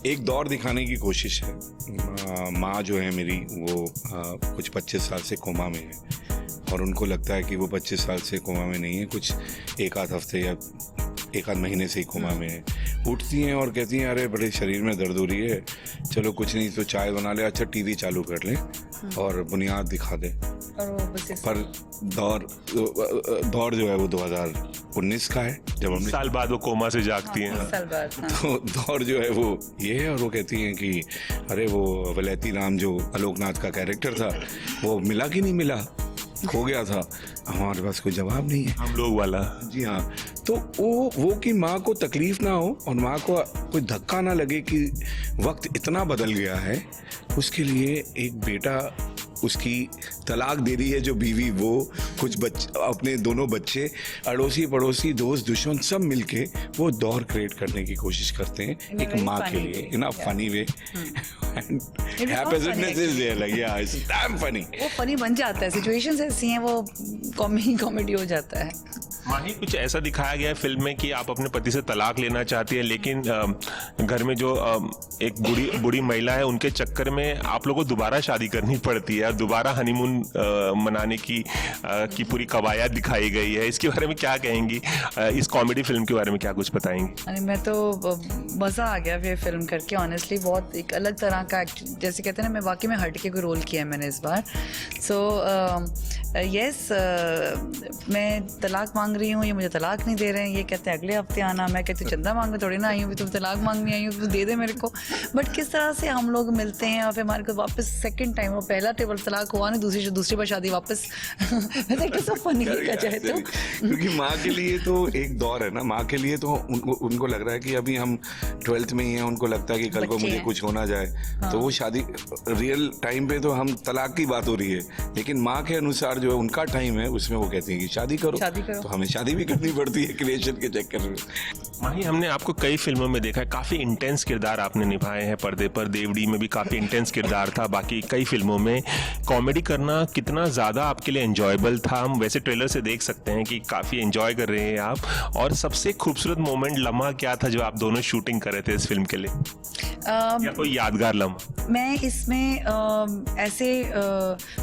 एक दौर दिखाने की कोशिश है। माँ जो है मेरी वो कुछ 25 साल से कोमा में है और उनको लगता है कि वो 25 साल से कोमा में नहीं है, कुछ एक आध हफ्ते या एक आध महीने से ही कोमा में है। उठती हैं और कहती हैं अरे बड़े शरीर में दर्द हो रही है, चलो कुछ नहीं तो चाय बना ले, अच्छा टीवी चालू कर ले और बुनियाद दिखा दे। और वो बस पर दौर जो है वो 2019 का है, जब हम साल बाद वो कोमा से जागती हैं। 20 साल बाद। हाँ। तो दौर जो है वो ये है। और वो कहती हैं कि अरे वो वलैती राम जो आलोकनाथ का कैरेक्टर था वो मिला कि नहीं मिला, खो गया था, हमारे पास कोई जवाब नहीं है। हम लोग वाला। जी हाँ। तो वो कि माँ को तकलीफ ना हो और माँ को कोई धक्का ना लगे कि वक्त इतना बदल गया है, उसके लिए एक बेटा उसकी तलाक दे रही है जो बीवी, वो कुछ अपने दोनों बच्चे, अड़ोसी पड़ोसी दोस्त दुश्मन सब मिलके वो दौर क्रिएट करने की कोशिश करते हैं एक माँ के लिए in a funny way. Happiness is there, like yeah it's damn funny. वो फनी बन जाता है, सिचुएशंस ऐसी हैं, वो कॉमेडी हो जाता है। माही, कुछ ऐसा दिखाया गया है फिल्म में कि आप अपने पति से तलाक लेना चाहती है, लेकिन घर में जो एक बूढ़ी महिला है उनके चक्कर में आप लोगों को दोबारा शादी करनी पड़ती है और दोबारा हनीमून मनाने की पूरी कवायद दिखाई गई है। इसके बारे में क्या कहेंगी? इस कॉमेडी फिल्म के बारे में क्या कुछ बताएंगी? अरे मैं तो मज़ा आ गया ये फिल्म करके, ऑनेस्टली बहुत एक अलग तरह का, जैसे कहते हैं ना, मैं वाकई में हट के कोई रोल किया है मैंने इस बार। सो यस, मैं तलाक मांग रही हूँ, ये मुझे तलाक नहीं दे रहे हैं, ये कहते हैं अगले हफ्ते आना, मैं कहती हूँ चंदा मांगने थोड़ी ना आई हूँ, तुम तलाक मांगने आई हूँ तो दे दे मेरे को। बट किस तरह से हम लोग मिलते हैं और फिर हमारे को वापस सेकंड टाइम, वो पहला टेबल तलाक हुआ ना, दूसरी बार शादी वापस। फनी का चाहे तो, क्योंकि माँ के लिए तो एक दौर है ना, माँ के लिए तो उनको लग रहा है कि अभी हम 12th में ही हैं, उनको लगता है कि कल को मुझे कुछ होना जाए। हाँ। तो वो शादी रियल टाइम पे तो हम तलाक की बात हो रही है, लेकिन माँ के अनुसार जो है उनका टाइम है उसमें वो कहती है कि शादी करो। तो हमें शादी भी करनी पड़ती है क्रिएशन के चक्कर में। माही, हमने आपको कई फिल्मों में देखा है, काफी इंटेंस किरदार आपने निभाए हैं पर्दे पर। देवड़ी में भी काफी इंटेंस किरदार था, बाकी कई फिल्मों में कॉमेडी करना कितना ज्यादा आपके लिए एंजॉयबल था? हम वैसे ट्रेलर से देख सकते हैं कि काफी एंजॉय कर रहे हैं आप। और सबसे खूबसूरत मोमेंट, लम्हा क्या था जो आप दोनों शूटिंग कर रहे थे इस फिल्म के लिए, या कोई यादगार लम्हा? मैं इसमें ऐसे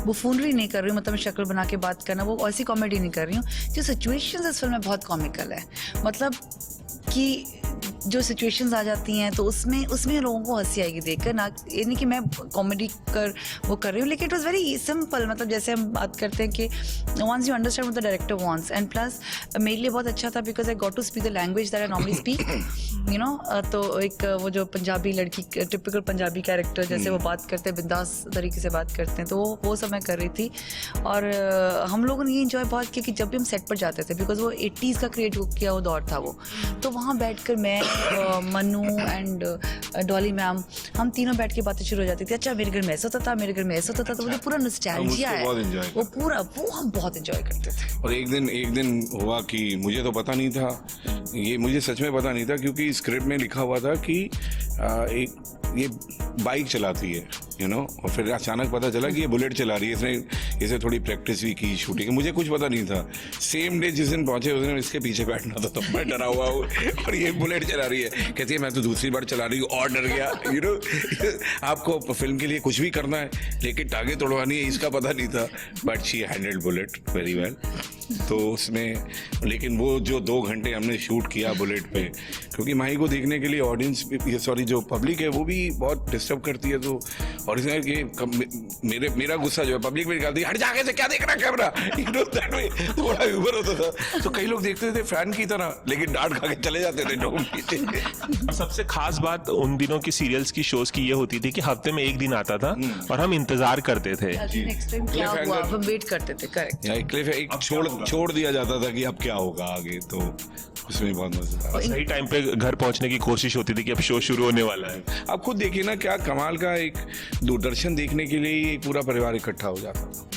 बुफूनरी नहीं कर रही हूँ, मतलब मैं शक्ल बना के बात करना, वो ऐसी कॉमेडी नहीं कर रही हूँ। जो सिचुएशंस इस फिल्म में बहुत कॉमिकल है, मतलब कि जो सिचुएशंस आ जाती हैं तो उसमें लोगों को हंसी आएगी देखकर, ना ये नहीं कि मैं कॉमेडी कर रही हूँ, लेकिन इट वाज वेरी सिंपल। मतलब जैसे हम बात करते हैं कि once you understand what the director wants, and plus मेरे लिए बहुत अच्छा था because I got to speak the language that I normally speak, you know. तो एक वो जो पंजाबी लड़की, टिपिकल पंजाबी कैरेक्टर जैसे वो बात करते हैं, बिंदास तरीके से बात करते हैं, तो वो सब मैं कर रही थी। और हम लोगों ने ये इंजॉय बहुत किया कि जब भी हम सेट पर जाते थे, बिकॉज वो 80s का क्रिएट किया वो दौर था वो, तो वहाँ बैठकर मैं, मनु एंड डॉली मैम, हम तीनों बैठ के बातें शुरू हो जाती थी। अच्छा मेरे घर में ऐसा होता था, मेरे घर में ऐसा होता था, तो मुझे पूरा नॉस्टैल्जिया है, वो हम बहुत एंजॉय करते थे। और एक दिन हुआ कि मुझे तो पता नहीं था, ये मुझे सच में पता नहीं था, क्योंकि स्क्रिप्ट में लिखा हुआ था कि ये बाइक चलाती है, यू नो, और फिर अचानक पता चला कि ये बुलेट चला रही है। इसे थोड़ी प्रैक्टिस भी की शूटिंग, मुझे कुछ पता नहीं था। सेम डे जिस दिन पहुंचे उस दिन इसके पीछे बैठना था, तो मैं डरा हुआ हूँ और ये बुलेट चला रही है। कहती है मैं तो दूसरी बार चला रही हूँ और डर गया। यू नो, आपको फिल्म के लिए कुछ भी करना है लेकिन टांगे तोड़वानी है, इसका पता नहीं था। But she handled bullet very well. तो उसमें, लेकिन वो जो 2 घंटे हमने शूट किया बुलेट पे, क्योंकि माही को देखने के लिए ऑडियंस, सॉरी जो पब्लिक है वो भी बहुत डिस्टर्ब करती है, तो और मेरा गुस्सा जो है पब्लिक में निकालती है, हट जाके से क्या देख रहा कैमरा, थोड़ा ऊपर होता था। तो कई लोग देखते थे फैन की तरह, लेकिन डांट खा के चले जाते थे लोग पीछे। सबसे खास बात उन दिनों की सीरियल्स की, शोज की ये होती थी कि हफ्ते में एक दिन आता था और हम इंतजार करते थे, नेक्स्ट टाइम क्या हुआ हम वेट करते थे। करेक्ट, छोड़ दिया जाता था कि अब क्या होगा आगे, तो उसमें बहुत मजा था। सही टाइम पे घर पहुंचने की कोशिश होती थी कि अब शो शुरू होने वाला है। आप खुद देखिए ना क्या कमाल का, एक दूरदर्शन देखने के लिए ही पूरा परिवार इकट्ठा हो जाता था,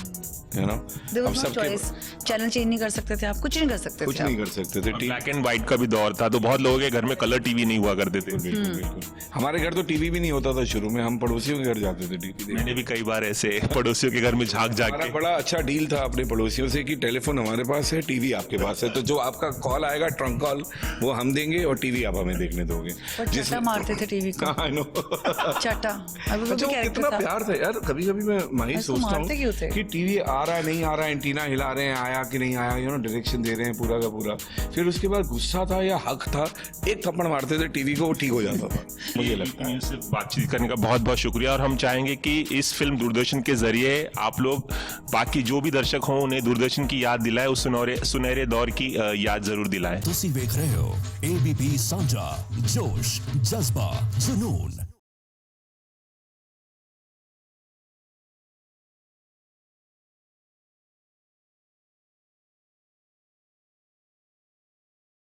यू नो देयर अब वाज नो सबके चॉइस, चैनल चेंज नहीं कर सकते थे आप, कुछ नहीं कर सकते कुछ थे नहीं आप। कर सकते थे। ब्लैक एंड व्हाइट का भी दौर था, तो बहुत लोगों के घर में कलर टीवी नहीं हुआ करते थे। बिल्कुल बिल्कुल। हमारे घर तो टीवी भी नहीं होता था शुरू में, हम पड़ोसियों के घर जाते थे टीवी देखने। मैंने भी कई बार ऐसे पड़ोसियों के घर में झांक झांक हमारा के। बड़ा अच्छा डील था अपने पड़ोसियों से कि टेलीफोन हमारे पास है, टीवी आपके पास है, तो जो आपका कॉल आएगा ट्रंक कॉल वो हम देंगे और टीवी आप हमें देखने दोगे। और चटा मारते थे टीवी को, आई नो। चटा। अब वो अच्छा वो कैरेक्टर कितना था। प्यार था यार। कभी कभी मैं माही ऐसे सोचता मारते क्यों थे? हूँ कि टीवी आ रहा है नहीं आ रहा है, एंटीना हिला रहे हैं, आया कि नहीं आया, यू नो डायरेक्शन दे रहे हैं पूरा का पूरा, फिर उसके बाद गुस्सा था या हक था, एक थप्पड़ मारते थे टीवी को, वो ठीक हो जाता था, मुझे लगता है। सिर्फ बातचीत करने का बहुत बहुत शुक्रिया, और हम चाहेंगे कि इस फिल्म दूरदर्शन के जरिए आप लोग बाकी जो भी दर्शक हों उन्हें दूरदर्शन की याद दिलाए, उस सुनहरे दौर की याद जरूर दिलाए। ਤੁਸੀਂ ਵੇਖ ਰਹੇ ਹੋ ABP ਸਾਂਝਾ, ਜੋਸ਼, ਜਜ਼ਬਾ, जुनून।